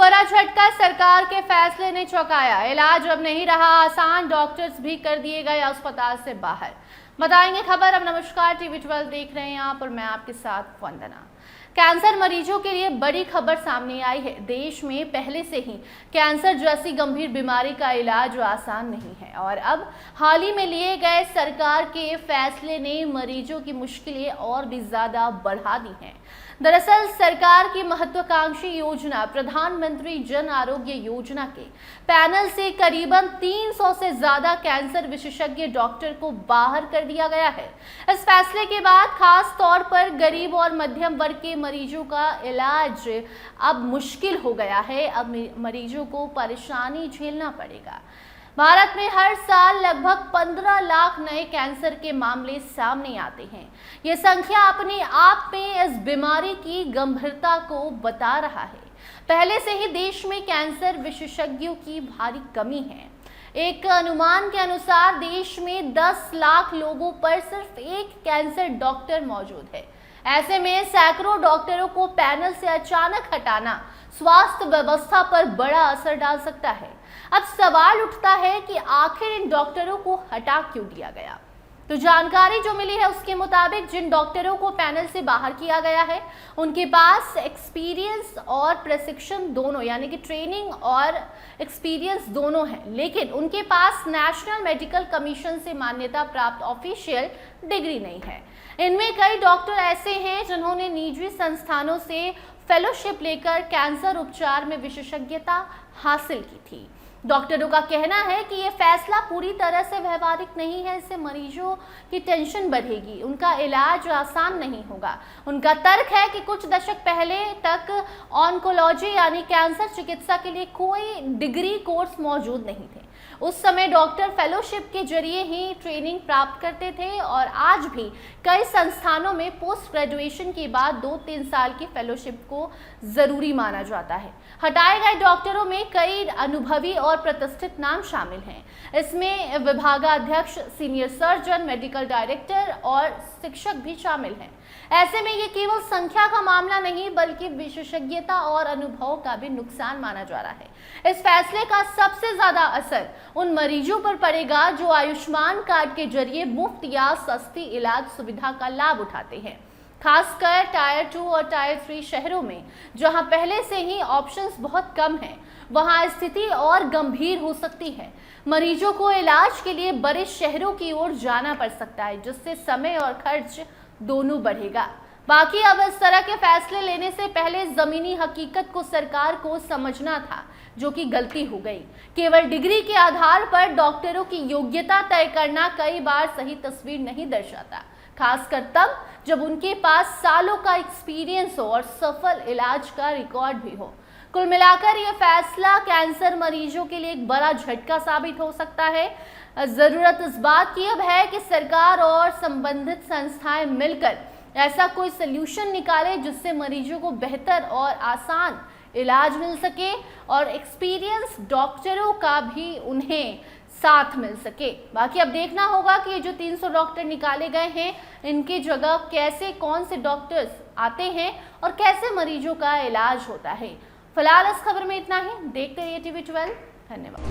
बड़ा झटका, सरकार के फैसले ने चौंकाया। इलाज अब नहीं रहा आसान, डॉक्टर्स भी कर दिए गए अस्पताल से बाहर। बताएंगे खबर। अब नमस्कार, टीवी 12 देख रहे हैं आप और मैं आपके साथ वंदना। कैंसर मरीजों के लिए बड़ी खबर सामने आई है। देश में पहले से ही कैंसर जैसी गंभीर बीमारी का इलाज आसान नहीं है और अब हाल ही में लिए गए सरकार के फैसले ने मरीजों की मुश्किलें और भी ज्यादा बढ़ा दी हैं। दरअसल सरकार की महत्वाकांक्षी योजना प्रधानमंत्री जन आरोग्य योजना के पैनल से करीबन 300 से ज्यादा कैंसर विशेषज्ञ डॉक्टर को बाहर कर दिया गया है। इस फैसले के बाद खास तौर पर गरीब और मध्यम वर्ग के मरीजों का इलाज अब मुश्किल हो गया है। अब मरीजों को परेशानी झेलना पड़ेगा। भारत में हर साल लगभग 15 लाख नए कैंसर के मामले सामने आते हैं। ये संख्या अपने आप में इस बीमारी की गंभीरता को बता रहा है। पहले से ही देश में कैंसर विशेषज्ञों की भारी कमी है। एक अनुमान के अनुसार देश में 10 लाख लोगों पर सिर्फ एक कैंसर डॉक्टर मौजूद है। ऐसे में सैकड़ों डॉक्टरों को पैनल से अचानक हटाना स्वास्थ्य व्यवस्था पर बड़ा असर डाल सकता है। अब सवाल उठता है कि आखिर इन डॉक्टरों को हटा क्यों दिया गया। तो जानकारी जो मिली है उसके मुताबिक जिन डॉक्टरों को पैनल से बाहर किया गया है उनके पास एक्सपीरियंस और प्रशिक्षण दोनों, यानी कि ट्रेनिंग और एक्सपीरियंस दोनों है, लेकिन उनके पास नेशनल मेडिकल कमीशन से मान्यता प्राप्त ऑफिशियल डिग्री नहीं है। इनमें कई डॉक्टर ऐसे हैं जिन्होंने निजी संस्थानों से फेलोशिप लेकर कैंसर उपचार में विशेषज्ञता हासिल की थी। डॉक्टरों का कहना है कि यह फैसला पूरी तरह से व्यवहारिक नहीं है। इससे मरीजों की टेंशन बढ़ेगी, उनका इलाज आसान नहीं होगा। उनका तर्क है कि कुछ दशक पहले तक ऑन्कोलॉजी यानी कैंसर चिकित्सा के लिए कोई डिग्री कोर्स मौजूद नहीं थे। उस समय डॉक्टर फेलोशिप के जरिए ही ट्रेनिंग प्राप्त करते थे और आज भी कई संस्थानों में पोस्ट ग्रेजुएशन के बाद 2-3 साल की फेलोशिप को जरूरी माना जाता है। हटाए गए डॉक्टरों में कई अनुभवी और प्रतिष्ठित नाम शामिल हैं। इसमें विभागाध्यक्ष, सीनियर सर्जन, मेडिकल डायरेक्टर और शिक्षक भी शामिल हैं। ऐसे में ये केवल संख्या का मामला नहीं बल्कि विशेषज्ञता और अनुभव का भी नुकसान माना जा रहा है। इस फैसले का सबसे ज्यादा असर उन मरीजों पर पड़ेगा जो आयुष्मान कार्ड के जरिए मुफ्त या सस्ती इलाज सुविधा का लाभ उठाते हैं। खासकर टायर 2 और टायर 3 शहरों में जहां पहले से ही ऑप्शंस बहुत कम हैं, वहां स्थिति और गंभीर हो सकती है। मरीजों को इलाज के लिए बड़े शहरों की ओर जाना पड़ सकता है, जिससे समय और खर्च दोनों बढ़ेगा। बाकी अब इस तरह के फैसले लेने से पहले जमीनी हकीकत को सरकार को समझना था, जो कि गलती हो गई। केवल डिग्री के आधार पर डॉक्टरों की योग्यता तय करना कई बार सही तस्वीर नहीं दर्शाता, खासकर तब जब उनके पास सालों का एक्सपीरियंस हो और सफल इलाज का रिकॉर्ड भी हो। कुल मिलाकर यह फैसला कैंसर मरीजों के लिए एक बड़ा झटका साबित हो सकता है। जरूरत इस बात की अब है कि सरकार और संबंधित संस्थाएं मिलकर ऐसा कोई सल्यूशन निकाले जिससे मरीजों को बेहतर और आसान इलाज मिल सके और एक्सपीरियंस डॉक्टरों का भी उन्हें साथ मिल सके। बाकी अब देखना होगा कि ये जो 300 डॉक्टर निकाले गए हैं इनकी जगह कैसे कौन से डॉक्टर्स आते हैं और कैसे मरीजों का इलाज होता है। फिलहाल इस खबर में इतना ही। देखते रहिए टीवी 12। धन्यवाद।